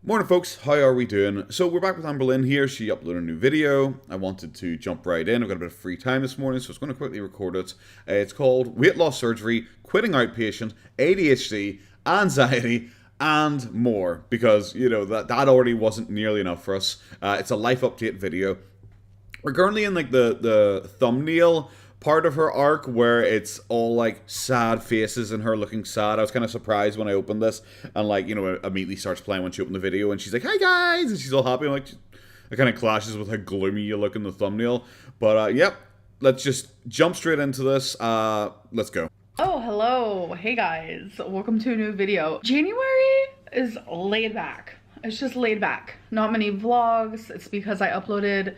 Morning folks, how are we doing? So we're back with Amberlynn here. She uploaded a new video. I wanted to jump right in. I've got a bit of free time this morning, so I was going to quickly record it. It's called Weight Loss Surgery, Quitting Outpatient, ADHD, Anxiety, and more. Because, you know, that already wasn't nearly enough for us. It's a life update video. We're currently in like the thumbnail part of her arc where it's all like sad faces and her looking sad. I was kind of surprised when I opened this and like, you know, it immediately starts playing when she opened the video and she's like, "Hi guys," and she's all happy. I'm like, it kind of clashes with how gloomy you look in the thumbnail. But yep, let's just jump straight into this. Let's go. Oh, hello. Hey guys. Welcome to a new video. January is laid back. It's just laid back. Not many vlogs. It's because I uploaded,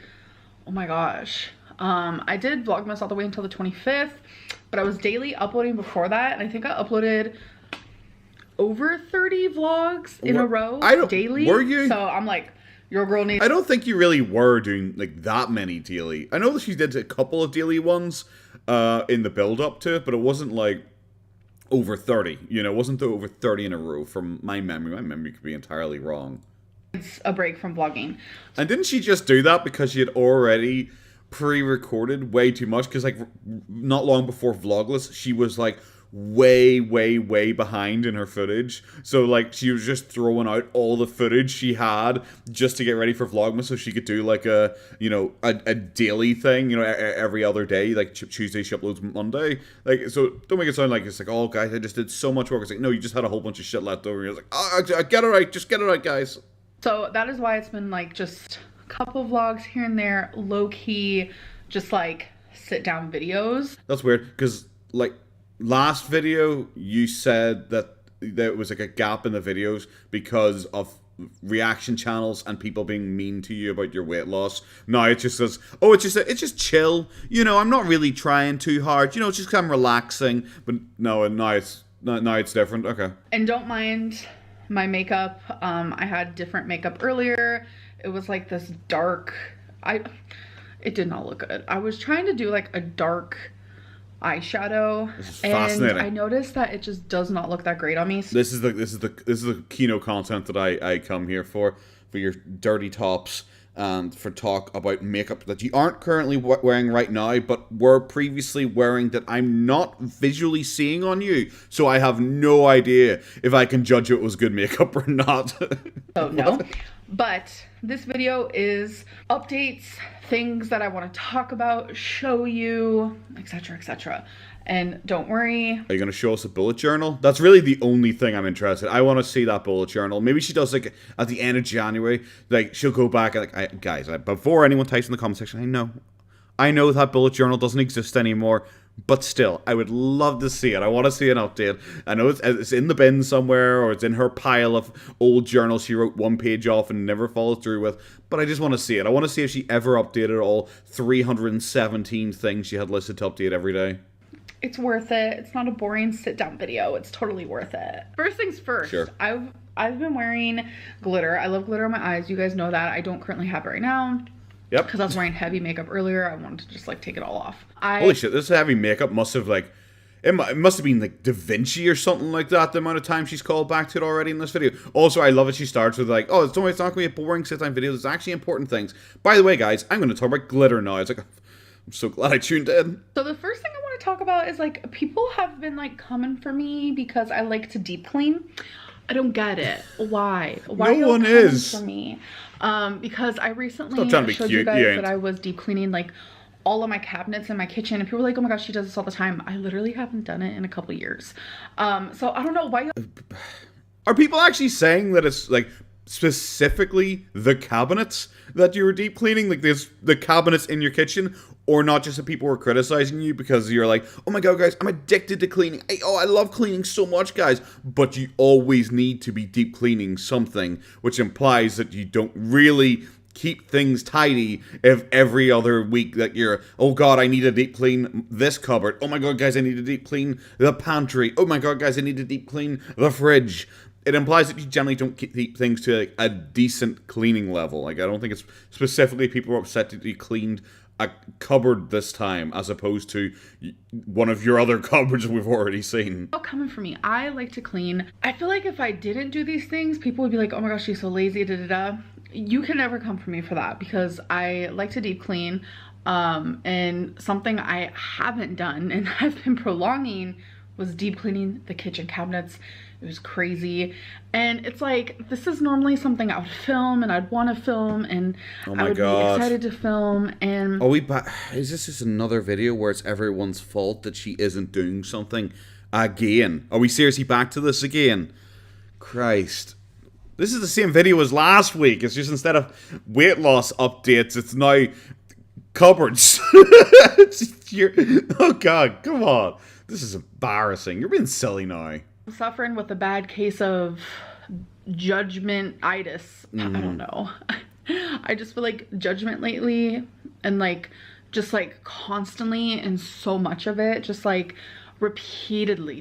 oh my gosh. I did Vlogmas all the way until the 25th, but I was daily uploading before that, and I think I uploaded over 30 vlogs in a row daily. Were you? So I'm like, your girl needs... I don't think you really were doing like that many daily. I know that she did a couple of daily ones in the build up to it, but it wasn't like over 30. You know, it wasn't over 30 in a row from my memory. My memory could be entirely wrong. It's a break from vlogging. And didn't she just do that because she had already pre-recorded way too much? Because like not long before Vlogmas she was like way behind in her footage, so like she was just throwing out all the footage she had just to get ready for Vlogmas so she could do like a, you know, a daily thing, you know, every other day. Like Tuesday she uploads Monday, like, so don't make it sound like it's like, oh guys, I just did so much work. It's like, no, you just had a whole bunch of shit left over and you're like, oh, I get it right, just get it right guys. So that is why it's been like just couple vlogs here and there, low-key, just like sit down videos. That's weird because like last video you said that there was like a gap in the videos because of reaction channels and people being mean to you about your weight loss. Now it just says, oh, it's just chill, you know, I'm not really trying too hard, you know, it's just kind of relaxing. But no, and now it's different. Okay. And don't mind my makeup. I had different makeup earlier. It was like this dark, it did not look good. I was trying to do like a dark eyeshadow, This is and fascinating. I noticed that it just does not look that great on me. This is the keynote content that I come here for your dirty tops and for talk about makeup that you aren't currently wearing right now, but were previously wearing, that I'm not visually seeing on you, so I have no idea if I can judge it was good makeup or not. Oh no. But this video is updates, things that I want to talk about, show you, etc, etc. And don't worry. Are you going to show us a bullet journal? That's really the only thing I'm interested in. I want to see that bullet journal. Maybe she does like at the end of January, like she'll go back and like, guys, before anyone types in the comment section, I know that bullet journal doesn't exist anymore, but still, I would love to see it. I want to see an update. I know it's in the bin somewhere, or it's in her pile of old journals she wrote one page off and never followed through with, but I just want to see it. I want to see if she ever updated all 317 things she had listed to update every day. It's worth it. It's not a boring sit down video. It's totally worth it. First things first. Sure. I've been wearing glitter. I love glitter on my eyes. You guys know that. I don't currently have it right now. Yep. Because I was wearing heavy makeup earlier. I wanted to just like take it all off. Holy shit, this heavy makeup must have like, it must have been like Da Vinci or something like that, the amount of time she's called back to it already in this video. Also, I love it. She starts with like, oh, it's not going to be a boring sit-down video. There's actually important things. By the way, guys, I'm going to talk about glitter now. It's like, I'm so glad I tuned in. So the first thing I want to talk about is like, people have been like coming for me because I like to deep clean. I don't get it. Why? Why no one is for me? Because I recently showed you guys that I was deep cleaning like all of my cabinets in my kitchen, and people were like, oh my gosh, she does this all the time. I literally haven't done it in a couple years. So I don't know why. Are people actually saying that it's like specifically the cabinets that you were deep cleaning, like the cabinets in your kitchen, or not just that people were criticizing you because you're like, oh my god guys, I'm addicted to cleaning, I love cleaning so much guys, but you always need to be deep cleaning something, which implies that you don't really keep things tidy if every other week that you're, oh god, I need to deep clean this cupboard, oh my god guys, I need to deep clean the pantry, oh my god guys, I need to deep clean the fridge. It implies that you generally don't keep things to like a decent cleaning level. Like, I don't think it's specifically people were upset that you cleaned a cupboard this time as opposed to one of your other cupboards we've already seen. Not coming for me. I like to clean. I feel like if I didn't do these things, people would be like, oh my gosh, she's so lazy, da da da. You can never come for me for that because I like to deep clean. And something I haven't done and I've been prolonging was deep cleaning the kitchen cabinets. It was crazy. And it's like, this is normally something I would film and I'd want to film and I would be excited to film. And are we back? Is this just another video where it's everyone's fault that she isn't doing something again? Are we seriously back to this again? Christ. This is the same video as last week. It's just instead of weight loss updates, it's now cupboards. Oh God, come on. This is embarrassing. You're being silly now. I'm suffering with a bad case of judgment-itis. I don't know. I just feel like judgment lately and like just like constantly and so much of it, just like repeatedly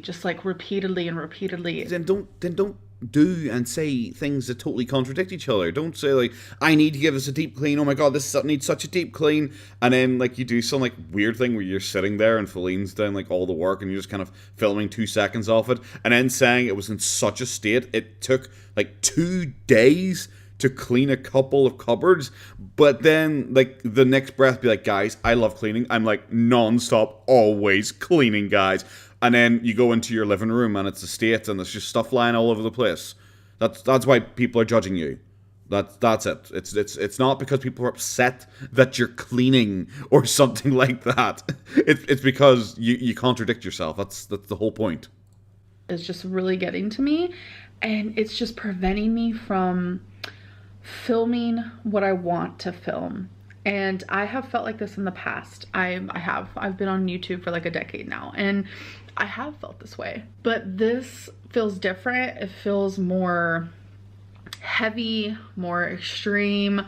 and repeatedly. Then don't do and say things that totally contradict each other. Don't say like, I need to give this a deep clean, oh my god, this needs such a deep clean, and then like you do some like weird thing where you're sitting there and Feline's doing like all the work and you're just kind of filming 2 seconds off it and then saying it was in such a state it took like 2 days to clean a couple of cupboards, but then like the next breath be like, guys, I love cleaning, I'm like non-stop always cleaning, guys. And then you go into your living room and it's a state and there's just stuff lying all over the place. That's why people are judging you. That's it. It's not because people are upset that you're cleaning or something like that. It's because you contradict yourself. That's the whole point. It's just really getting to me, and it's just preventing me from filming what I want to film. And I have felt like this in the past. I've been on YouTube for like a decade now, and I have felt this way. But this feels different. It feels more heavy, more extreme.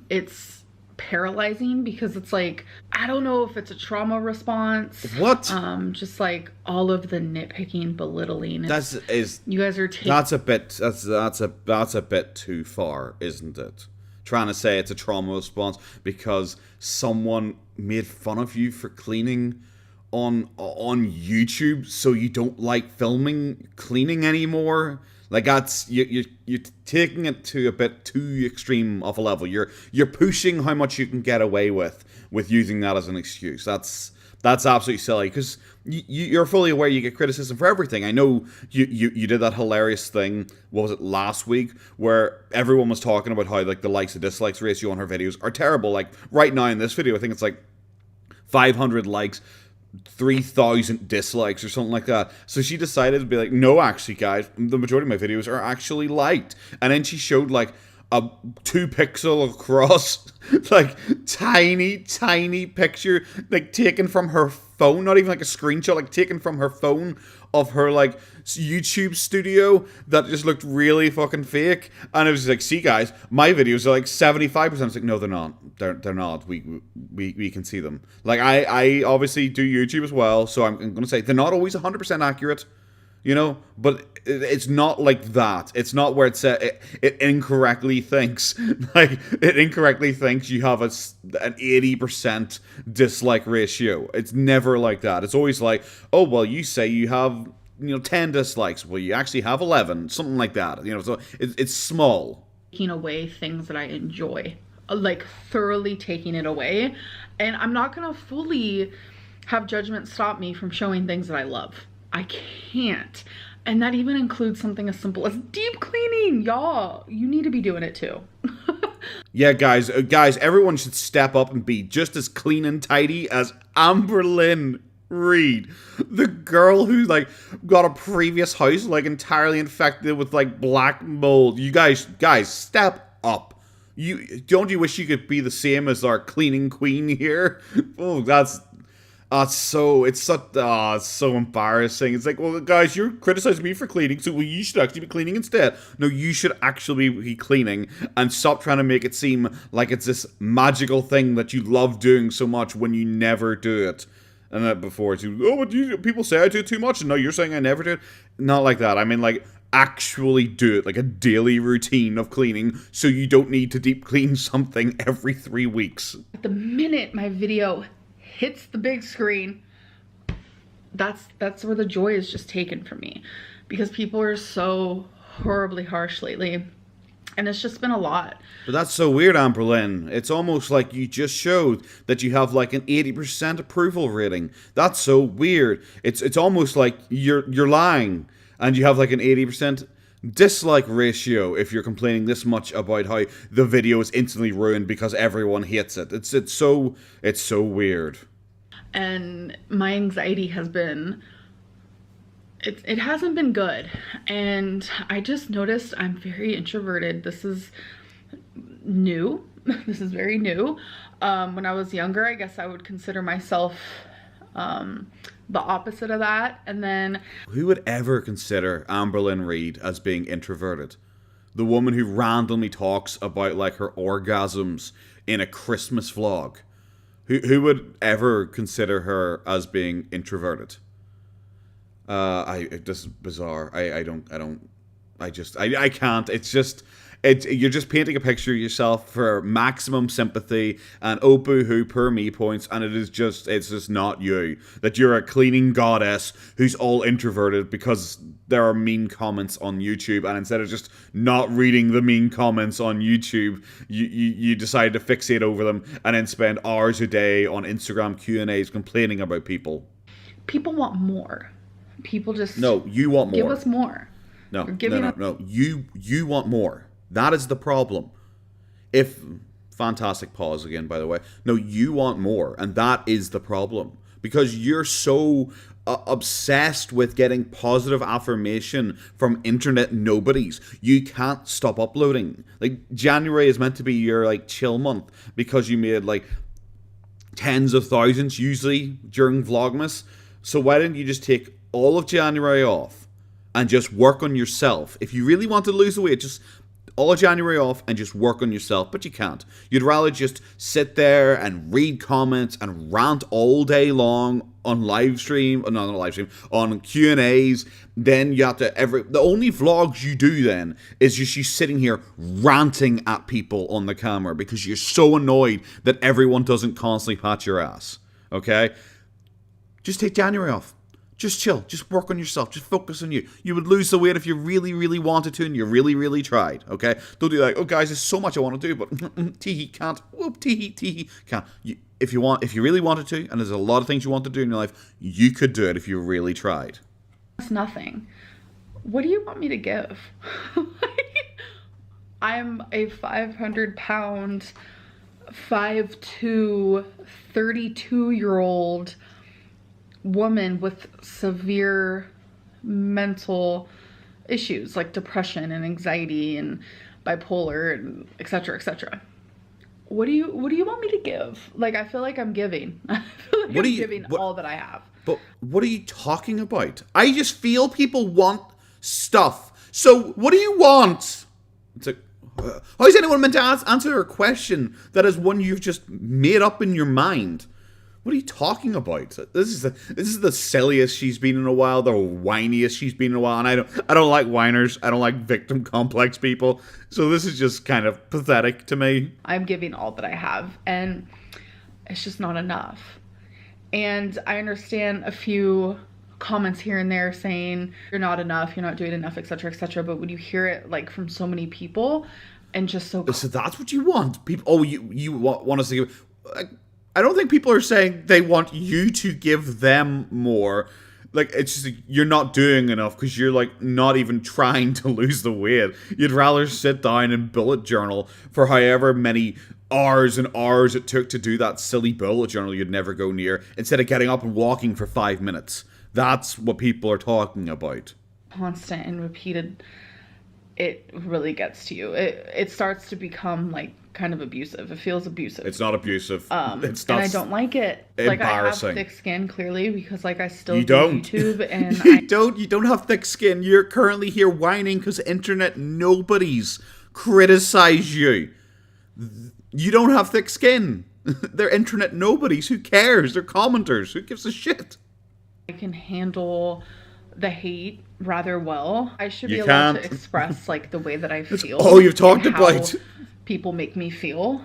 It's paralyzing because it's like, I don't know if it's a trauma response. What? Just like all of the nitpicking, belittling. You guys are taking. That's a bit too far, isn't it? Trying to say it's a trauma response because someone made fun of you for cleaning on YouTube, so you don't like filming cleaning anymore. Like that's you're taking it to a bit too extreme of a level. You're pushing how much you can get away with using that as an excuse. That's absolutely silly because you're fully aware you get criticism for everything. I know you did that hilarious thing, what was it, last week, where everyone was talking about how like the likes to dislikes ratio on her videos are terrible. Like right now in this video, I think it's like 500 likes, 3,000 dislikes or something like that. So she decided to be like, no, actually guys, the majority of my videos are actually liked. And then she showed like a 2 pixel across like tiny picture like taken from her phone, not even like a screenshot, like taken from her phone of her like YouTube studio that just looked really fucking fake. And it was like, see guys, my videos are like 75%. It's like, no, they're not. They're not. We can see them. Like I obviously do YouTube as well, so I'm gonna say they're not always 100% accurate, you know, but it's not like that. It's not where it incorrectly thinks, like, it incorrectly thinks you have an 80% dislike ratio. It's never like that. It's always like, oh, well, you say you have, 10 dislikes. Well, you actually have 11, something like that. So it's small. Taking away things that I enjoy, like thoroughly taking it away. And I'm not going to fully have judgment stop me from showing things that I love. I can't. And that even includes something as simple as deep cleaning. Y'all, you need to be doing it too. Yeah, guys, everyone should step up and be just as clean and tidy as Amberlynn Reed, the girl who like got a previous house like entirely infected with like black mold. You guys, step up. You wish you could be the same as our cleaning queen here? Oh, it's so embarrassing. It's like, well, guys, you're criticizing me for cleaning, so you should actually be cleaning instead. No, you should actually be cleaning and stop trying to make it seem like it's this magical thing that you love doing so much when you never do it. And that before it's, oh, but people say I do too much, and now you're saying I never do it. Not like that. I mean, like, actually do it, like a daily routine of cleaning, so you don't need to deep clean something every 3 weeks. The minute my video hits the big screen, that's where the joy is just taken from me, because people are so horribly harsh lately, and it's just been a lot. But that's so weird, Amberlynn. It's almost like you just showed that you have like an 80% approval rating. That's so weird. It's almost like you're lying, and you have like an 80% dislike ratio if you're complaining this much about how the video is instantly ruined because everyone hates it. It's so weird. And my anxiety has been, it hasn't been good, and I just noticed I'm very introverted. This is new. This is very new. When I was younger, I guess I would consider myself the opposite of that. And then, who would ever consider Amberlynn Reid as being introverted? The woman who randomly talks about like her orgasms in a Christmas vlog. Who would ever consider her as being introverted? This is bizarre. I can't. You're just painting a picture of yourself for maximum sympathy and oh boo-hoo, poor me points, and it's just not you. That you're a cleaning goddess who's all introverted because there are mean comments on YouTube, and instead of just not reading the mean comments on YouTube, you decide to fixate over them and then spend hours a day on Instagram Q&As complaining about people. People want more. People just... No, you want more. Give us more. No. You want more. That is the problem. Fantastic pause again, by the way. No, you want more, and that is the problem. Because you're so obsessed with getting positive affirmation from internet nobodies. You can't stop uploading. Like, January is meant to be your, like, chill month because you made, like, tens of thousands, usually, during Vlogmas. So why didn't you just take all of January off and just work on yourself? If you really want to lose the weight, just all of January off and just work on yourself, but you can't. You'd rather just sit there and read comments and rant all day long on live stream, not on live stream, on Q&As. Then you have to the only vlogs you do then is just you sitting here ranting at people on the camera because you're so annoyed that everyone doesn't constantly pat your ass. Okay? Just take January off. Just chill. Just work on yourself. Just focus on you. You would lose the weight if you really, really wanted to and you really, really tried. Okay? Don't do like, oh guys, there's so much I want to do, but teehee, can't. Whoop, teehee, can't. If you really wanted to, and there's a lot of things you want to do in your life, you could do it if you really tried. That's nothing. What do you want me to give? I'm a 500-pound, 5'2", 32-year-old woman with severe mental issues like depression and anxiety and bipolar and etc., etc. What do you want me to give? Like, I feel like I'm giving. I feel like I'm giving all that I have. But what are you talking about? I just feel people want stuff. So what do you want? It's like, how is anyone meant to answer a question that is one you've just made up in your mind? What are you talking about? This is the silliest she's been in a while, the whiniest she's been in a while, and I don't like whiners. I don't like victim complex people. So this is just kind of pathetic to me. I'm giving all that I have, and it's just not enough. And I understand a few comments here and there saying you're not enough, you're not doing enough, etc., etc. But when you hear it like from so many people, and just so that's what you want, people. Oh, you want us to give. I don't think people are saying they want you to give them more. Like, it's just, you're not doing enough because you're, like, not even trying to lose the weight. You'd rather sit down and bullet journal for however many hours and hours it took to do that silly bullet journal you'd never go near, instead of getting up and walking for 5 minutes. That's what people are talking about. Constant and repeated, it really gets to you. It starts to become, like, kind of abusive. It feels abusive. It's not abusive. It's not. And I don't like it. Like, I have thick skin, clearly, because like I still do YouTube, and you don't have thick skin. You're currently here whining because internet nobodies criticize you. You don't have thick skin. They're internet nobodies. Who cares? They're commenters. Who gives a shit? I can handle the hate rather well. I should be You allowed can't. to express like the way that I feel. all you've talked and how about. people make me feel.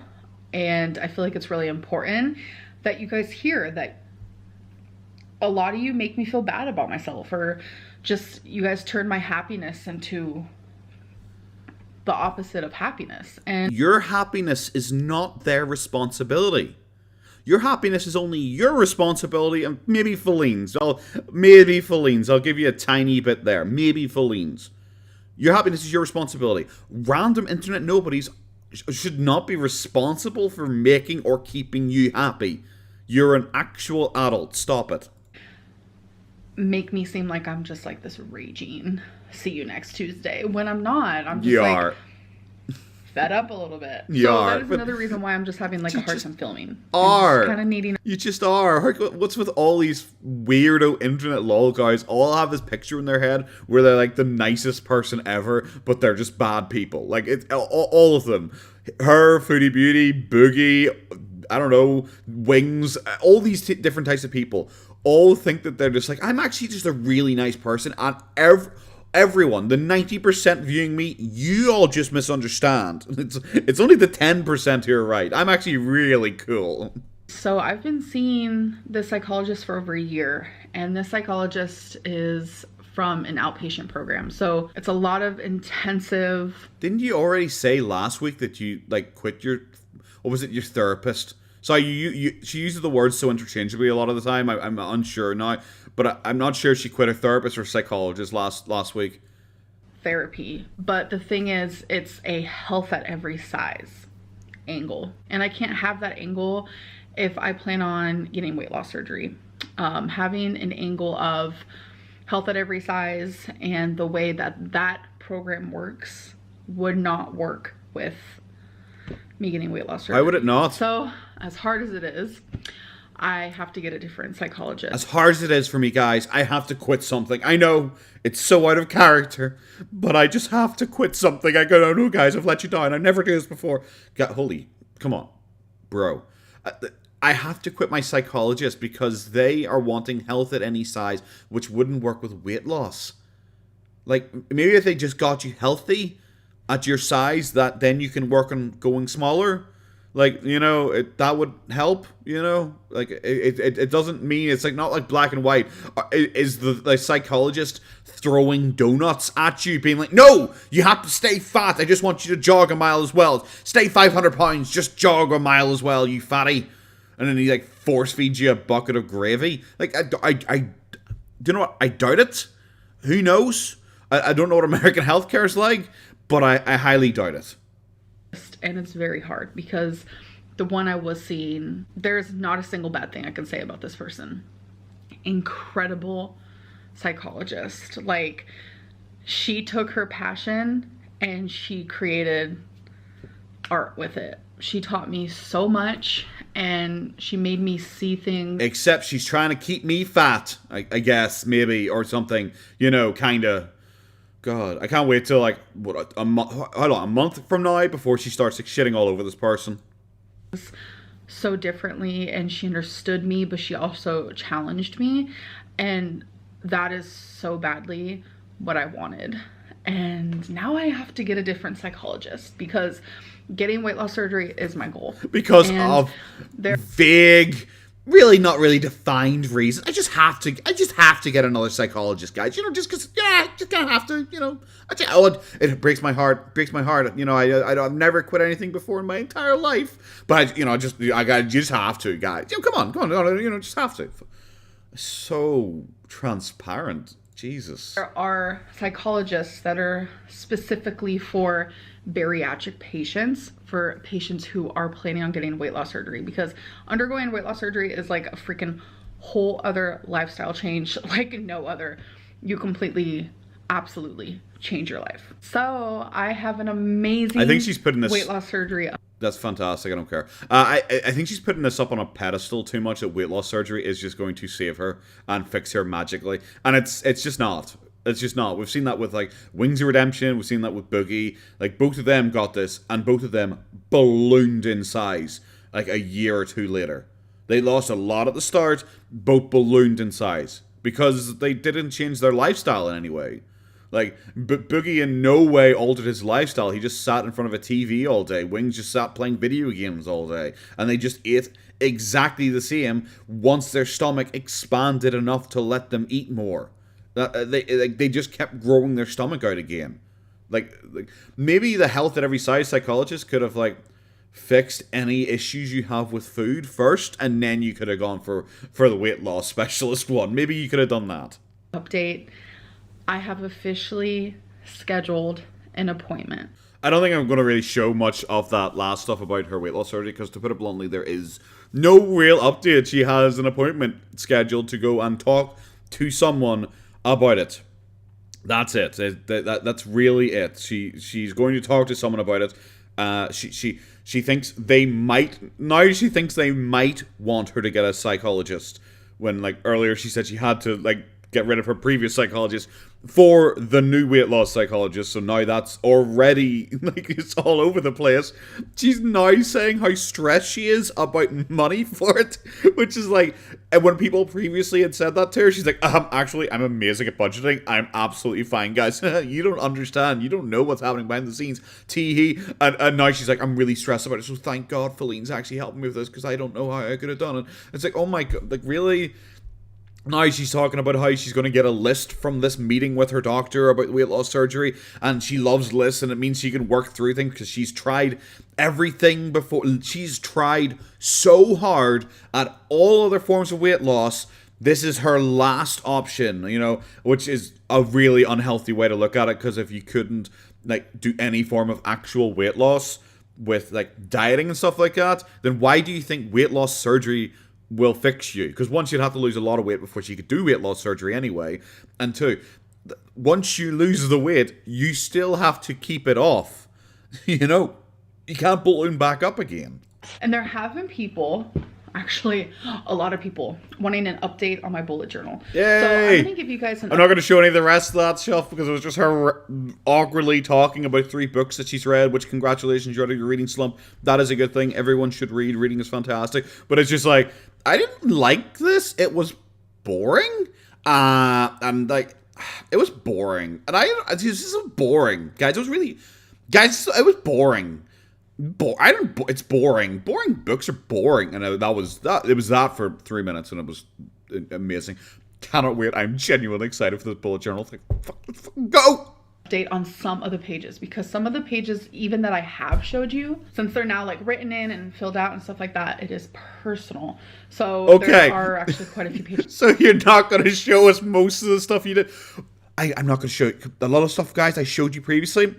And I feel like it's really important that you guys hear that a lot of you make me feel bad about myself, or just you guys turn my happiness into the opposite of happiness. And Your happiness is not their responsibility. Your happiness is only your responsibility, and maybe Feline's. I'll give you a tiny bit there. Maybe Feline's. Your happiness is your responsibility. Random internet nobodies should not be responsible for making or keeping you happy. You're an actual adult. Stop it. make me seem like I'm just like this raging see you next Tuesday, when I'm not. I'm just You like are. fed up a little bit. You so are, that is but another reason why I'm just having like a hard just time filming. are. Kind of needing. You just are. What's with all these weirdo internet lol guys? All have this picture in their head where they're like the nicest person ever, but they're just bad people. Like it's all of them. Her, Foodie Beauty, Boogie, I don't know, Wings, all these different types of people all think that they're just like, I'm actually just a really nice person, and everyone, the 90% viewing me, you all just misunderstand. It's only the 10% who are right. I'm actually really cool. So I've been seeing this psychologist for over a year, and this psychologist is from an outpatient program. So it's a lot of intensive. Didn't you already say last week that you like quit your, or was it your therapist? So she uses the words so interchangeably a lot of the time. I'm unsure now, but I'm not sure if she quit her therapist or psychologist last week. Therapy. But the thing is, it's a health at every size angle. And I can't have that angle if I plan on getting weight loss surgery. Having an angle of health at every size and the way that that program works would not work with me getting weight loss surgery. Why would it not? So, as hard as it is, I have to get a different psychologist. As hard as it is for me, guys, I have to quit something. I know it's so out of character, but I just have to quit something. I go, no, guys, I've let you down. I never did this before. Come on, bro. I have to quit my psychologist because they are wanting health at any size, which wouldn't work with weight loss. Like, maybe if they just got you healthy at your size, that then you can work on going smaller. Like, you know, that would help, you know? Like, it doesn't mean, it's like not like black and white. Is the psychologist throwing donuts at you, being like, no, you have to stay fat. I just want you to jog a mile as well. Stay 500 pounds, just jog a mile as well, you fatty. And then he, like, force feeds you a bucket of gravy. Like, I do you know what? I doubt it. Who knows? I don't know what American healthcare is like, but I highly doubt it. And it's very hard because the one I was seeing, there's not a single bad thing I can say about this person. Incredible psychologist. Like, she took her passion and she created art with it. She taught me so much and she made me see things. Except she's trying to keep me fat, I guess, maybe, or something, you know, kind of. God, I can't wait till, like, what, a month from now before she starts, like, shitting all over this person. So differently, and she understood me, but she also challenged me, and that is so badly what I wanted. And now I have to get a different psychologist because getting weight loss surgery is my goal. Because of vague, really not really defined reason. I just have to get another psychologist, guys. You know, just because, yeah, just kind of have to, you know. It breaks my heart. You know, I've never quit anything before in my entire life. But, you just have to, guys. You know, come on, you know, just have to. So transparent. Jesus. There are psychologists that are specifically for bariatric patients, for patients who are planning on getting weight loss surgery, because undergoing weight loss surgery is like a freaking whole other lifestyle change like no other. You completely, absolutely change your life. So I have an amazing I think she's putting this weight loss surgery. That's fantastic. I don't care. I think she's putting this up on a pedestal too much, that weight loss surgery is just going to save her and fix her magically. And it's just not. It's just not. We've seen that with, like, Wings of Redemption. We've seen that with Boogie. Like, both of them got this, and both of them ballooned in size, like, a year or two later. They lost a lot at the start, both ballooned in size. because they didn't change their lifestyle in any way. Like, Boogie in no way altered his lifestyle. He just sat in front of a TV all day. Wings just sat playing video games all day. And they just ate exactly the same once their stomach expanded enough to let them eat more. They just kept growing their stomach out again. Like maybe the health at every size psychologist could have, like, fixed any issues you have with food first, and then you could have gone for the weight loss specialist one. Maybe you could have done that. Update. I have officially scheduled an appointment. I don't think I'm going to really show much of that last stuff about her weight loss surgery, because to put it bluntly, there is no real update. She has an appointment scheduled to go and talk to someone about it. That's it. That's really it. She's going to talk to someone about it. She thinks they might want her to get a psychologist, when, like, earlier she said she had to, like, get rid of her previous psychologist for the new weight loss psychologist. So now that's already, like, it's all over the place. She's now saying how stressed she is about money for it, which is like, and when people previously had said that to her, she's like, actually, I'm amazing at budgeting. I'm absolutely fine, guys. You don't understand. You don't know what's happening behind the scenes. Tee-hee. And now she's like, I'm really stressed about it. So thank God Feline's actually helping me with this, because I don't know how I could have done it. It's like, oh my God, like, really? Now she's talking about how she's going to get a list from this meeting with her doctor about weight loss surgery, and she loves lists, and it means she can work through things because she's tried everything before. She's tried so hard at all other forms of weight loss. This is her last option, you know, which is a really unhealthy way to look at it, because if you couldn't, like, do any form of actual weight loss with, like, dieting and stuff like that, then why do you think weight loss surgery will fix you? Because once, you'd have to lose a lot of weight before she could do weight loss surgery anyway. And two, once you lose the weight, you still have to keep it off. You know, you can't balloon back up again. And there have been people, actually a lot of people, wanting an update on my bullet journal. Yay! So I'm gonna give you guys I'm not going to show any of the rest of that stuff, because it was just her awkwardly talking about 3 books that she's read, which, congratulations, you're out of your reading slump. That is a good thing. Everyone should read. Reading is fantastic. But it's just like, I didn't like this. It was boring. And, like, it was boring. And this is boring. Guys, it was really, it was boring. It's boring. Boring books are boring. And it was that for 3 minutes, and it was amazing. Cannot wait. I'm genuinely excited for this bullet journal thing. Let's go! Update on some of the pages, because some of the pages, even that I have showed you, since they're now, like, written in and filled out and stuff like that, it is personal. So okay, there are actually quite a few pages. So you're not going to show us most of the stuff you did? I'm not going to show you a lot of stuff, guys. I showed you previously.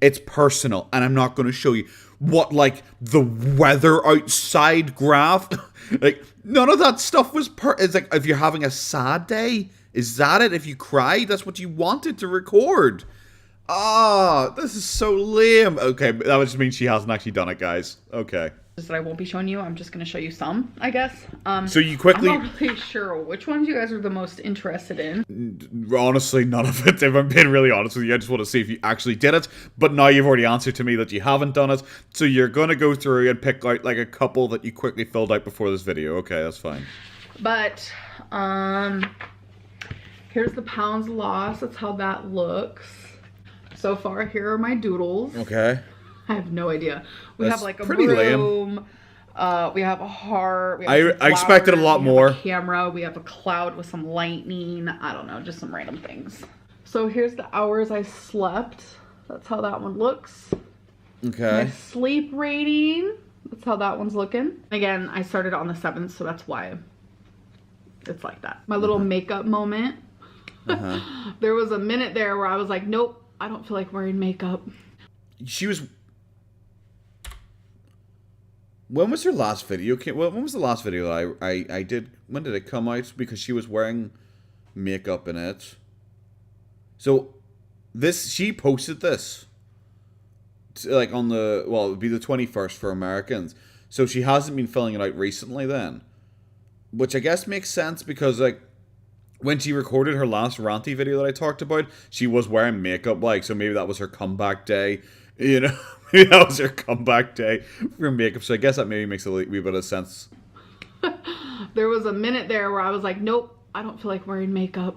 It's personal, and I'm not going to show you what, like, the weather outside graph. Like, none of that stuff was it's like, if you're having a sad day, is that it? If you cried, that's what you wanted to record. This is so lame. Okay, that would just mean she hasn't actually done it, guys. Okay. That I won't be showing you. I'm just going to show you some, I guess. So you quickly... I'm not really sure which ones you guys are the most interested in. Honestly, none of it. If I'm being really honest with you, I just want to see if you actually did it. But now you've already answered to me that you haven't done it. So you're going to go through and pick out, like, a couple that you quickly filled out before this video. Okay, that's fine. But, here's the pounds lost. That's how that looks. So far, here are my doodles. Okay. I have no idea. We That's have, like, a pretty broom. lame. We have a heart. We have I expected a lot more. We have a camera. We have a cloud with some lightning. I don't know, just some random things. So here's the hours I slept. That's how that one looks. Okay. My sleep rating. That's how that one's looking. Again, I started on the 7th, so that's why it's like that. My little makeup moment. There was a minute there where I was like, nope, I don't feel like wearing makeup. She was... When was her last video? When was the last video that I did? When did it come out? Because she was wearing makeup in it. So, she posted this. Like, on the... Well, it would be the 21st for Americans. So she hasn't been filling it out recently then. Which I guess makes sense because, like, when she recorded her last ranty video that I talked about, she was wearing makeup, like, so maybe that was her comeback day, you know? Maybe that was her comeback day for makeup, so I guess that maybe makes a wee bit of sense. There was a minute there where I was like, nope, I don't feel like wearing makeup.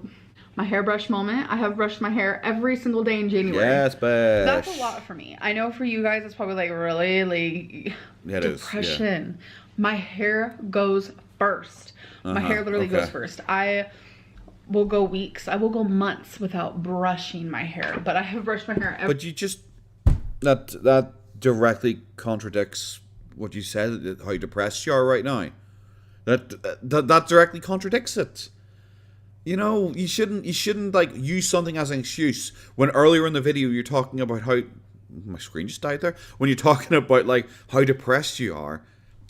My hairbrush moment. I have brushed my hair every single day in January. Yes, bitch. That's a lot for me. I know for you guys it's probably like really like Yeah, it is, depression. My hair goes first. My hair literally goes first. I will go weeks. I will go months without brushing my hair. But I have brushed my hair every But you just that directly contradicts what you said, how depressed you are right now. That directly contradicts it. You know, you shouldn't like use something as an excuse when earlier in the video you're talking about how my screen just died there. When you're talking about like how depressed you are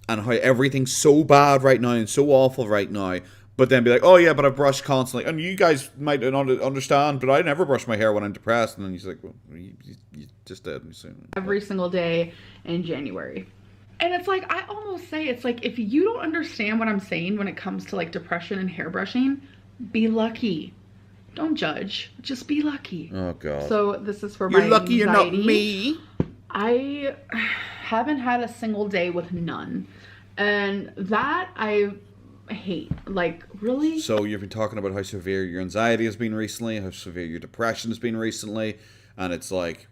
and how everything's so bad right now and so awful right now, but then be like, oh yeah, but I brush constantly, and you guys might not understand, but I never brush my hair when I'm depressed, and then you're like, well, you just did. every single day in January. And it's like, I almost say, it's like, if you don't understand what I'm saying when it comes to like depression and hairbrushing, be lucky. Don't judge. Just be lucky. Oh god. So this is for my You're lucky anxiety. you're not me. I haven't had a single day with none. And that I hate. Like, really? So you've been talking about how severe your anxiety has been recently, how severe your depression has been recently, and it's like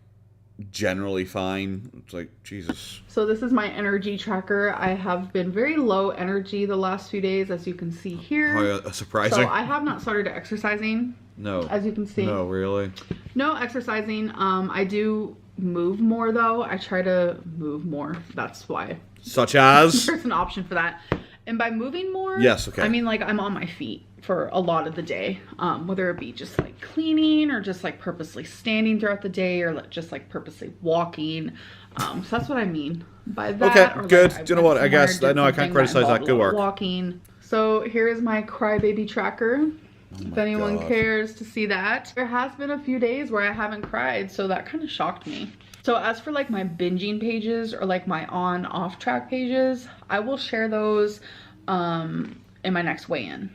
generally fine. It's like, Jesus. So this is my energy tracker. I have been very low energy the last few days, as you can see here. How surprising. So I have not started exercising. No. As you can see. No, really? No exercising. I do move more though. I try to move more. That's why. Such as? There's an option for that. And by moving more, yes, okay. I mean like I'm on my feet for a lot of the day, whether it be just like cleaning or just like purposely standing throughout the day or just like purposely walking. So that's what I mean by that. Okay, or good. Like Do you know what? I guess I know I can't criticize that. Good work. Walking. So here is my crybaby tracker. If anyone cares to see that. There has been a few days where I haven't cried, so that kind of shocked me. So as for like my binging pages or like my on off track pages, I will share those in my next weigh-in.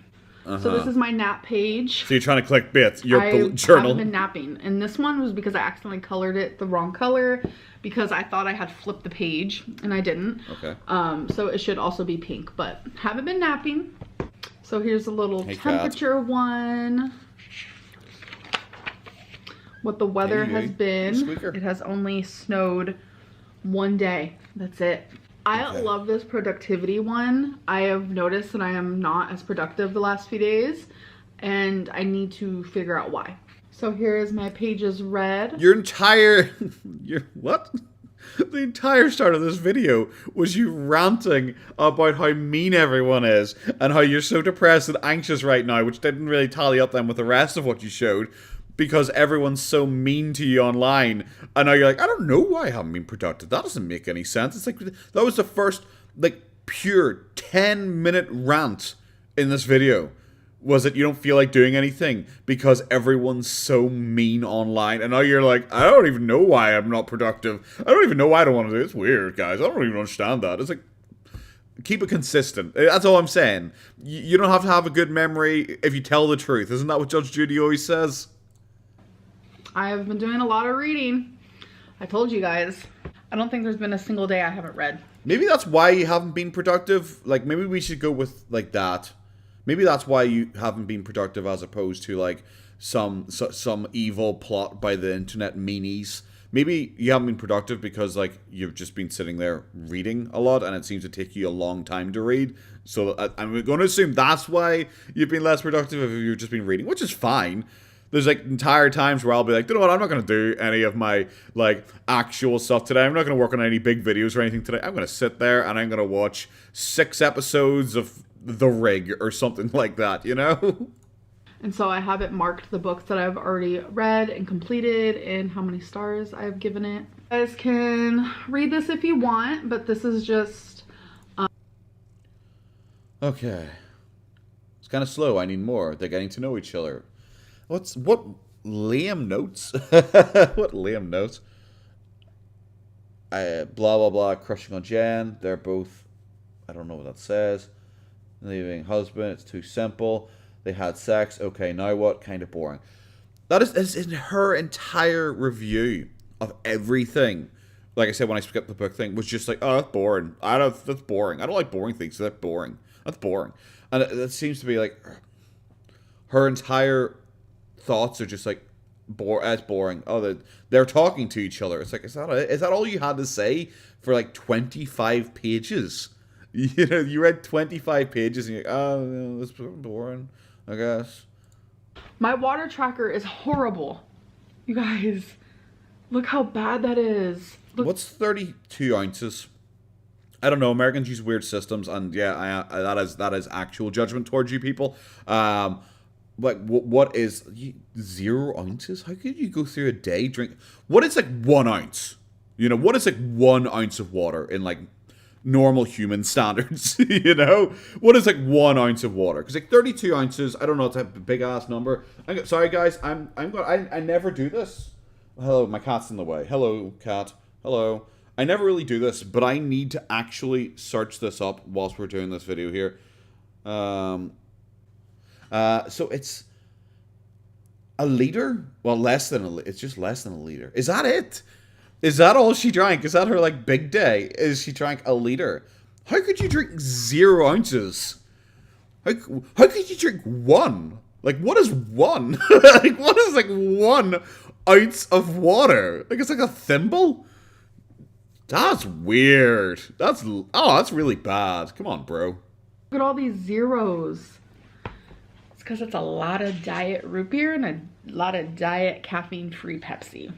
So this is my nap page. So you're trying to click bits. Your journal. I haven't been napping. And this one was because I accidentally colored it the wrong color because I thought I had flipped the page and I didn't. Okay. So it should also be pink, but haven't been napping. So here's a little temperature one. What the weather has been. It has only snowed one day. That's it. I love this productivity one. I have noticed that I am not as productive the last few days, and I need to figure out why. So here is my pages read. Your entire... what? The entire start of this video was you ranting about how mean everyone is and how you're so depressed and anxious right now, which didn't really tally up then with the rest of what you showed. Because everyone's so mean to you online. And now you're like, I don't know why I haven't been productive. That doesn't make any sense. It's like, that was the first, like, pure 10-minute rant in this video. Was that you don't feel like doing anything because everyone's so mean online. And now you're like, I don't even know why I'm not productive. I don't even know why I don't want to do it. It's weird, guys. I don't even understand that. It's like, keep it consistent. That's all I'm saying. You don't have to have a good memory if you tell the truth. Isn't that what Judge Judy always says? I have been doing a lot of reading. I told you guys. I don't think there's been a single day I haven't read. Maybe that's why you haven't been productive. Like, maybe we should go with, like, that. Maybe that's why you haven't been productive as opposed to, like, some evil plot by the internet meanies. Maybe you haven't been productive because, like, you've just been sitting there reading a lot and it seems to take you a long time to read. So I'm going to assume that's why you've been less productive if you've just been reading, which is fine. There's like entire times where I'll be like, you know what, I'm not going to do any of my like actual stuff today. I'm not going to work on any big videos or anything today. I'm going to sit there and I'm going to watch 6 episodes of The Rig or something like that, you know? And so I have it marked the books that I've already read and completed and how many stars I've given it. You guys can read this if you want, but this is just... Okay. It's kind of slow. I need more. They're getting to know each other. What Liam notes? What Liam notes? Blah blah blah. Crushing on Jen. They're both. I don't know what that says. Leaving husband. It's too simple. They had sex. Okay, now what? Kind of boring. That is in her entire review of everything. Like I said, when I skipped the book thing, was just like, oh, that's boring. That's boring. I don't like boring things. So that's boring. That's boring. And it seems to be like. her entire thoughts are just like, that's boring. Oh, they're talking to each other. It's like, is that all you had to say for like 25 pages? You know, you read 25 pages and you're like, oh, no, this is boring, I guess. My water tracker is horrible. You guys, look how bad that is. Look. What's 32 ounces? I don't know. Americans use weird systems, and yeah, that is actual judgment towards you people. Like, what is 0 ounces? How could you go through a day drink? What is like 1 ounce? You know, what is like 1 ounce of water in like normal human standards? You know, what is like 1 ounce of water? Because like 32 ounces, I don't know, it's a big ass number. Sorry guys, I never do this. Hello, my cat's in the way. Hello, cat. Hello. I never really do this, but I need to actually search this up whilst we're doing this video here. So it's a liter? Well, less than a liter. It's just less than a liter. Is that it? Is that all she drank? Is that her, like, big day? Is she drank a liter? How could you drink 0 ounces? How could you drink 1? Like, what is 1? Like, what is, like, 1 ounce of water? Like, it's like a thimble? That's weird. That's really bad. Come on, bro. Look at all these zeros. It's because it's a lot of diet root beer and a lot of diet caffeine-free Pepsi.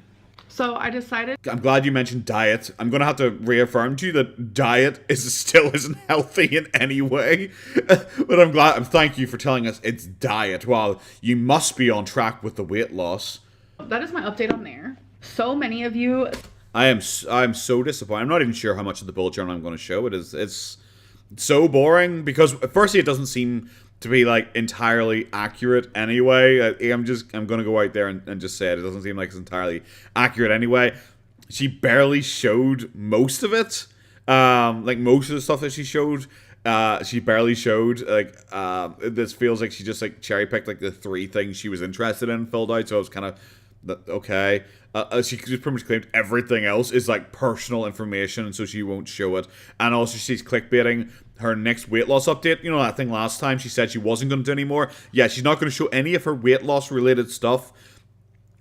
So I decided... I'm glad you mentioned diet. I'm going to have to reaffirm to you that diet still isn't healthy in any way. But thank you for telling us it's diet. Well, you must be on track with the weight loss. That is my update on there. So many of you... I'm so disappointed. I'm not even sure how much of the bullet journal I'm going to show. It's so boring because firstly it doesn't seem to be like entirely accurate anyway. I'm going to go out there and just say it. It doesn't seem like it's entirely accurate anyway. She barely showed most of it. Like most of the stuff that she showed, she barely showed. Like this feels like she just like cherry picked like the 3 things she was interested in, filled out. So it was kind of okay. She just pretty much claimed everything else is like personal information, and so she won't show it. And also she's clickbaiting her next weight loss update. You know that thing last time she said she wasn't going to do anymore? Yeah, she's not going to show any of her weight loss related stuff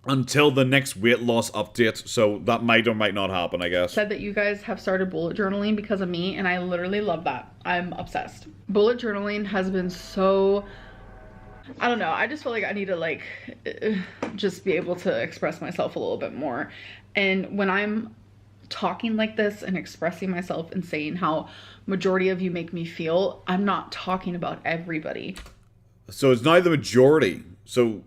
until the next weight loss update. So that might or might not happen, I guess. Said that you guys have started bullet journaling because of me, and I literally love that. I'm obsessed. Bullet journaling has been so... I don't know. I just feel like I need to like just be able to express myself a little bit more. And when I'm talking like this and expressing myself and saying how majority of you make me feel, I'm not talking about everybody. So it's not the majority. So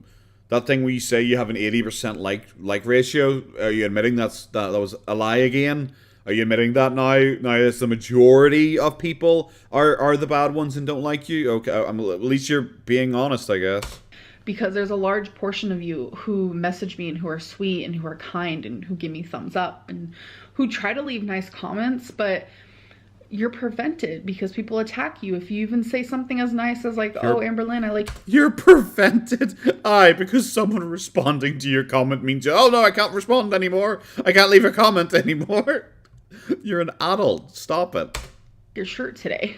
that thing where you say you have an 80% like ratio, are you admitting that was a lie again? Are you admitting that now? Now it's the majority of people are the bad ones and don't like you? Okay, at least you're being honest, I guess. Because there's a large portion of you who message me and who are sweet and who are kind and who give me thumbs up and who try to leave nice comments, but you're prevented because people attack you if you even say something as nice as like, oh, Amberlynn, I like... You're prevented? Aye, because someone responding to your comment means, oh no, I can't respond anymore. I can't leave a comment anymore. You're an adult. Stop it. Your shirt today.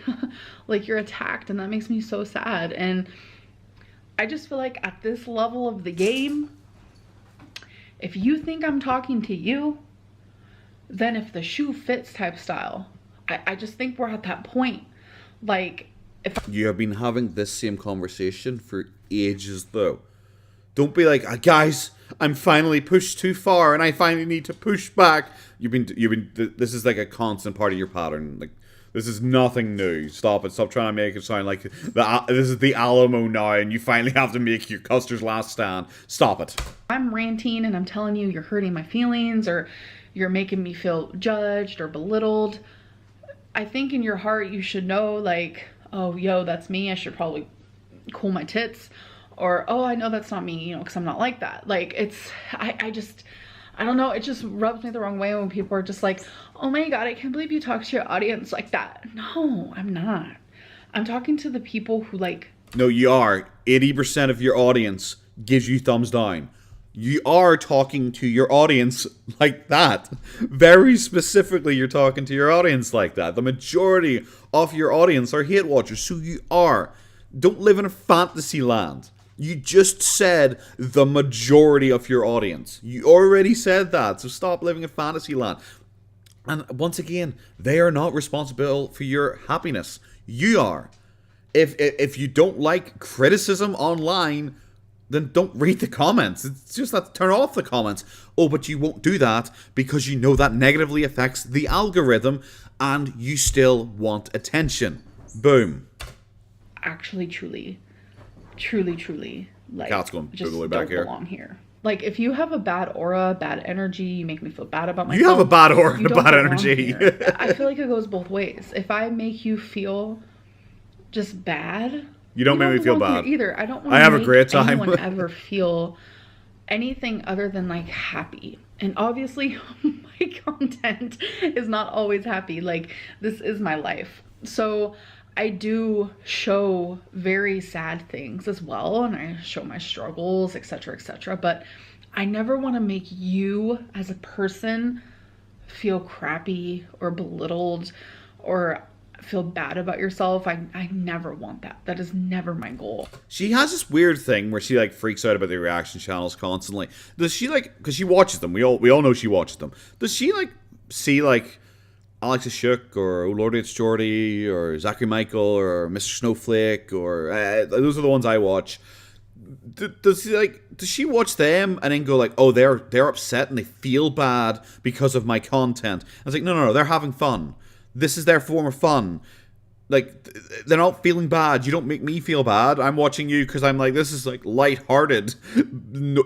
Like, you're attacked, and that makes me so sad. And I just feel like at this level of the game, if you think I'm talking to you, then if the shoe fits type style, I just think we're at that point. Like, if you have been having this same conversation for ages, though. Don't be like, guys, I'm finally pushed too far, and I finally need to push back. This is like a constant part of your pattern. Like, this is nothing new. Stop it. Stop trying to make it sound like this is the Alamo now, and you finally have to make your Custer's last stand. Stop it. I'm ranting, and I'm telling you, you're hurting my feelings, or you're making me feel judged or belittled. I think in your heart you should know, like, oh, yo, that's me. I should probably cool my tits. Or, oh, I know that's not me, you know, because I'm not like that. Like, I don't know, it just rubs me the wrong way when people are just like, oh my god, I can't believe you talk to your audience like that. No, I'm not. I'm talking to the people who, like... No, you are. 80% of your audience gives you thumbs down. You are talking to your audience like that. Very specifically, you're talking to your audience like that. The majority of your audience are hate watchers, so you are. Don't live in a fantasy land. You just said the majority of your audience. You already said that, so stop living in fantasy land. And once again, they are not responsible for your happiness. You are. If you don't like criticism online, then don't read the comments. It's just that turn off the comments. Oh, but you won't do that because you know that negatively affects the algorithm and you still want attention. Boom. Actually, truly, like, Cat's going just way don't back here. belong here. Like, if you have a bad aura, bad energy, you make me feel bad about myself. You have a bad aura you and a don't bad belong energy. here. I feel like it goes both ways. If I make you feel just bad, You don't make me feel belong bad. here either. I don't want I to have a make great time. anyone ever feel anything other than like happy. And obviously my content is not always happy. Like, this is my life. So I do show very sad things as well, and I show my struggles, etc., etc. But I never want to make you as a person feel crappy or belittled or feel bad about yourself. I never want that. That is never my goal. She has this weird thing where she like freaks out about the reaction channels constantly. Does she like, because she watches them, we all know she watches them. Does she like see like Alex Shook or Oh Lordy It's Geordie or Zachary Michael or Mr. Snowflake or those are the ones I watch. Does she watch them and then go like, oh, they're upset and they feel bad because of my content? I was like, no, they're having fun. This is their form of fun. Like, they're not feeling bad. You don't make me feel bad. I'm watching you because I'm like, this is like lighthearted,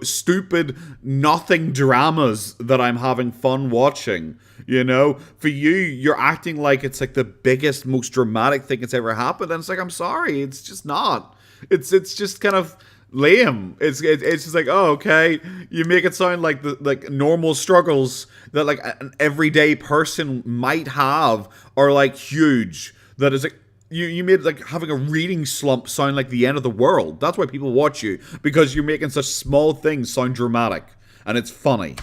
stupid, nothing dramas that I'm having fun watching. You know, for you, you're acting like it's like the biggest, most dramatic thing that's ever happened, and it's like, I'm sorry, it's just not. It's just kind of lame. It's just like, oh, okay, you make it sound like the like normal struggles that like an everyday person might have are like huge. That is like you made like having a reading slump sound like the end of the world. That's why people watch you, because you're making such small things sound dramatic, and it's funny.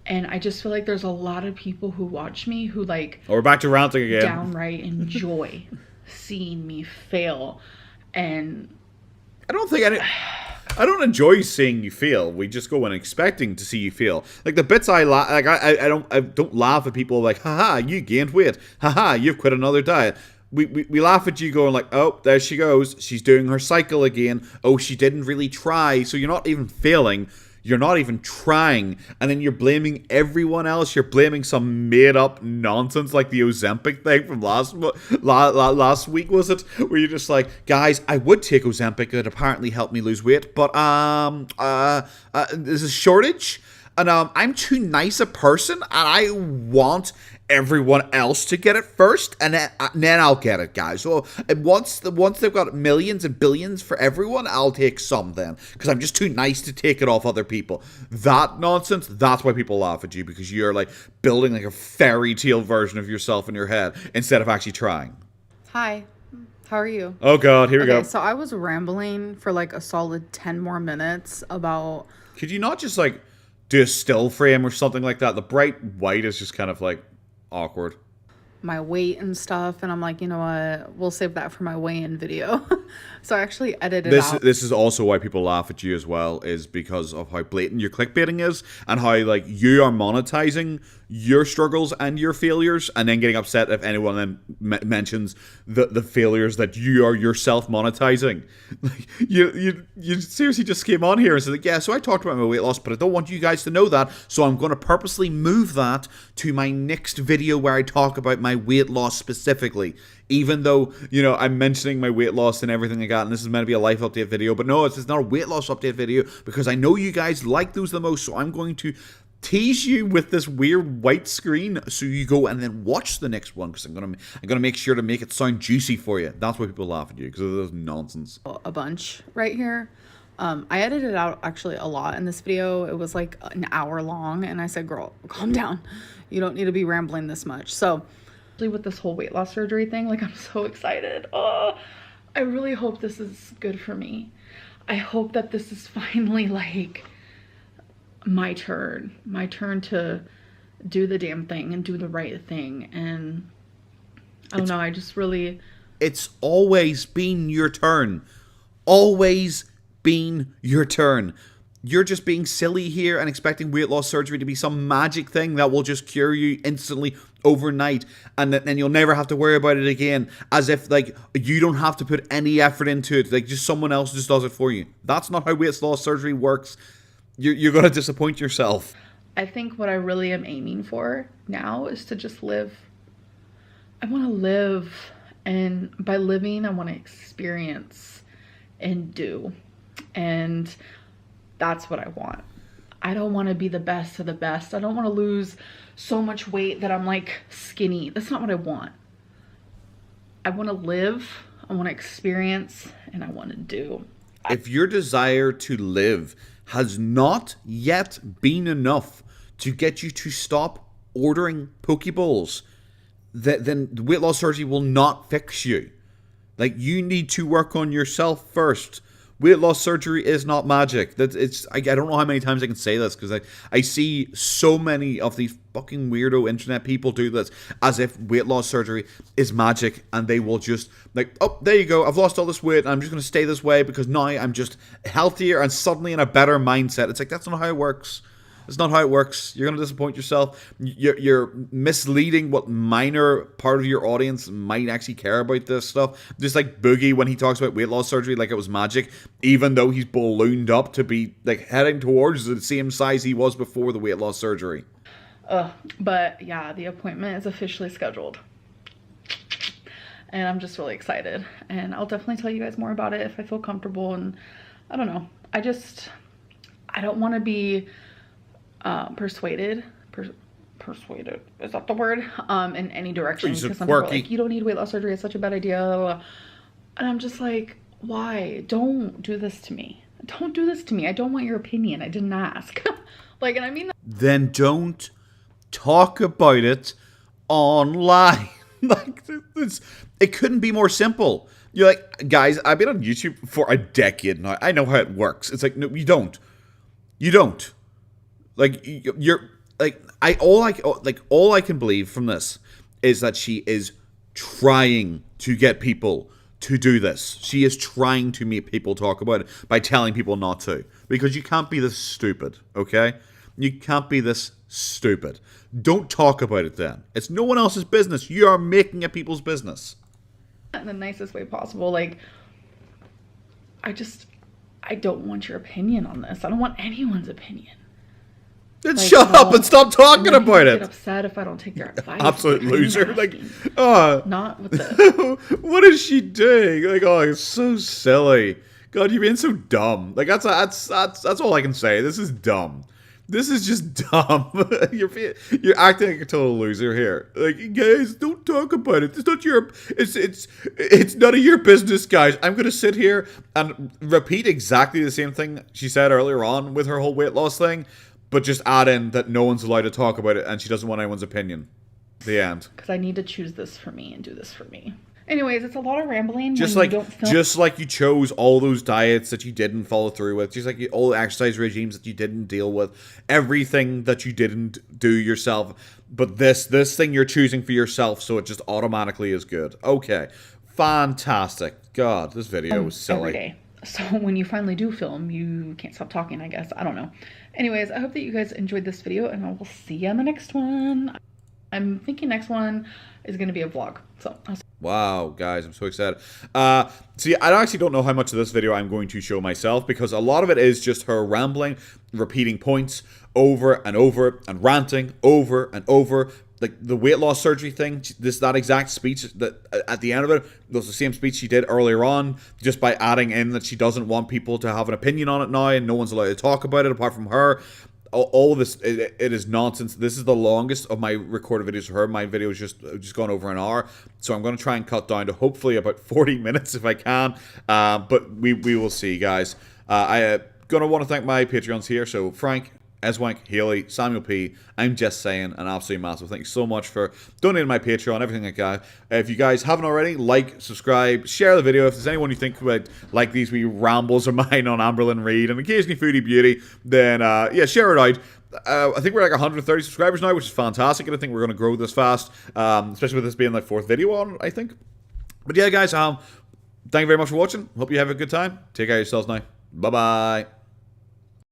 And I just feel like there's a lot of people who watch me who like, oh, we're back to ranting again, downright enjoy seeing me fail. And I don't enjoy seeing you fail. We just go in expecting to see you fail. Like the bits I don't laugh at people like, haha, you gained weight, haha, you've quit another diet. We laugh at you going like, oh, there she goes, she's doing her cycle again. Oh, she didn't really try. So you're not even failing. You're not even trying, and then you're blaming everyone else. You're blaming some made-up nonsense like the Ozempic thing from last week, was it? Where you're just like, guys, I would take Ozempic. It apparently helped me lose weight, but there's a shortage, and I'm too nice a person, and I want everyone else to get it first, and then I'll get it, guys. So once they've got millions and billions for everyone, I'll take some then, because I'm just too nice to take it off other people. That nonsense, that's why people laugh at you, because you're like building like a fairy tale version of yourself in your head instead of actually trying. Hi, how are you? Oh god, here we go. So I was rambling for like a solid 10 more minutes about... Could you not just like do a still frame or something like that? The bright white is just kind of like awkward. my weight and stuff, and I'm like, you know what, we'll save that for my weigh-in video. So I actually edited out. This is also why people laugh at you as well, is because of how blatant your clickbaiting is, and how like you are monetizing your struggles and your failures, and then getting upset if anyone then mentions the failures that you are yourself monetizing. Like you seriously just came on here and said, like, yeah, so I talked about my weight loss, but I don't want you guys to know that, so I'm going to purposely move that to my next video where I talk about my weight loss specifically. Even though, you know, I'm mentioning my weight loss and everything like that, and this is meant to be a life update video, but no, it's not a weight loss update video, because I know you guys like those the most, so I'm going to tease you with this weird white screen so you go and then watch the next one, because I'm gonna make sure to make it sound juicy for you. That's why people laugh at you, because of this nonsense. A bunch right here. I edited out actually a lot in this video. It was like an hour long, and I said, girl, calm down. You don't need to be rambling this much. So with this whole weight loss surgery thing, like, I'm so excited. Oh, I really hope this is good for me. I hope that this is finally like my turn to do the damn thing and do the right thing. And I don't know, I just really... It's always been your turn. Always been your turn. You're just being silly here and expecting weight loss surgery to be some magic thing that will just cure you instantly overnight, and then you'll never have to worry about it again, as if like you don't have to put any effort into it, like just someone else just does it for you. That's not how weight loss surgery works. You're gonna disappoint yourself. I think what I really am aiming for now is to just live. I want to live, and by living I want to experience and do, and that's what I want. I don't want to be the best of the best. I don't want to lose so much weight that I'm like skinny. That's not what I want. I want to live, I want to experience, and I want to do. If your desire to live has not yet been enough to get you to stop ordering Pokeballs, then weight loss surgery will not fix you. Like, you need to work on yourself first. Weight loss surgery is not magic. I don't know how many times I can say this, because I see so many of these fucking weirdo internet people do this as if weight loss surgery is magic, and they will just like, oh, there you go, I've lost all this weight and I'm just going to stay this way because now I'm just healthier and suddenly in a better mindset. It's like, that's not how it works. It's not how it works. You're going to disappoint yourself. You're misleading what minor part of your audience might actually care about this stuff. Just like Boogie when he talks about weight loss surgery like it was magic, even though he's ballooned up to be like heading towards the same size he was before the weight loss surgery. But yeah, the appointment is officially scheduled. And I'm just really excited. And I'll definitely tell you guys more about it if I feel comfortable. And I don't know. I don't want to be persuaded, is that the word? In any direction, because some people are like, you don't need weight loss surgery, it's such a bad idea. And I'm just like, why? Don't do this to me. Don't do this to me. I don't want your opinion. I didn't ask. Like, and I mean that. Then don't talk about it online. Like, it couldn't be more simple. You're like, guys, I've been on YouTube for a decade now. I know how it works. It's like, no, you don't. You don't. Like, you're like, all I can believe from this is that she is trying to get people to do this. She is trying to make people talk about it by telling people not to, because you can't be this stupid, okay? You can't be this stupid. Don't talk about it then. It's no one else's business. You are making it people's business. In the nicest way possible. Like, I don't want your opinion on this. I don't want anyone's opinion. Then like, shut up and stop talking about it. Get upset if I don't take their advice. Absolute loser. Like, not with the. What is she doing? Like, oh, it's so silly. God, you're being so dumb. Like, that's all I can say. This is dumb. This is just dumb. You're acting like a total loser here. Like, guys, don't talk about it. It's not your. It's none of your business, guys. I'm gonna sit here and repeat exactly the same thing she said earlier on with her whole weight loss thing, but just add in that no one's allowed to talk about it and she doesn't want anyone's opinion. The end. Because I need to choose this for me and do this for me. Anyways, it's a lot of rambling. Just like you chose all those diets that you didn't follow through with, just like all the exercise regimes that you didn't deal with, everything that you didn't do yourself. But this thing you're choosing for yourself, so it just automatically is good. Okay, fantastic. God, this video was silly. Every day. So when you finally do film, you can't stop talking, I guess. I don't know. Anyways, I hope that you guys enjoyed this video, and I will see you on the next one. I'm thinking next one is going to be a vlog. So wow, guys, I'm so excited. See, I actually don't know how much of this video I'm going to show myself, because a lot of it is just her rambling, repeating points over and over, and ranting over and over. Like the weight loss surgery thing, that exact speech that at the end of it was the same speech she did earlier on, just by adding in that she doesn't want people to have an opinion on it now, and no one's allowed to talk about it apart from her. All of this, it is nonsense. This is the longest of my recorded videos for her. My video is just gone over an hour, so I'm going to try and cut down to hopefully about 40 minutes if I can. But we will see, guys. I'm going to want to thank my Patreons here. So Frank, Eswank, Haley, Samuel P. I'm just saying an absolute massive thank you so much for donating my Patreon, everything like that. If you guys haven't already, like, subscribe, share the video. If there's anyone you think would like these wee rambles of mine on Amberlynn Reid and occasionally Foodie Beauty, then yeah, share it out. I think we're like 130 subscribers now, which is fantastic, and I think we're going to grow this fast, especially with this being like 4th video on, I think. But yeah, guys, thank you very much for watching. Hope you have a good time. Take care of yourselves now. Bye-bye.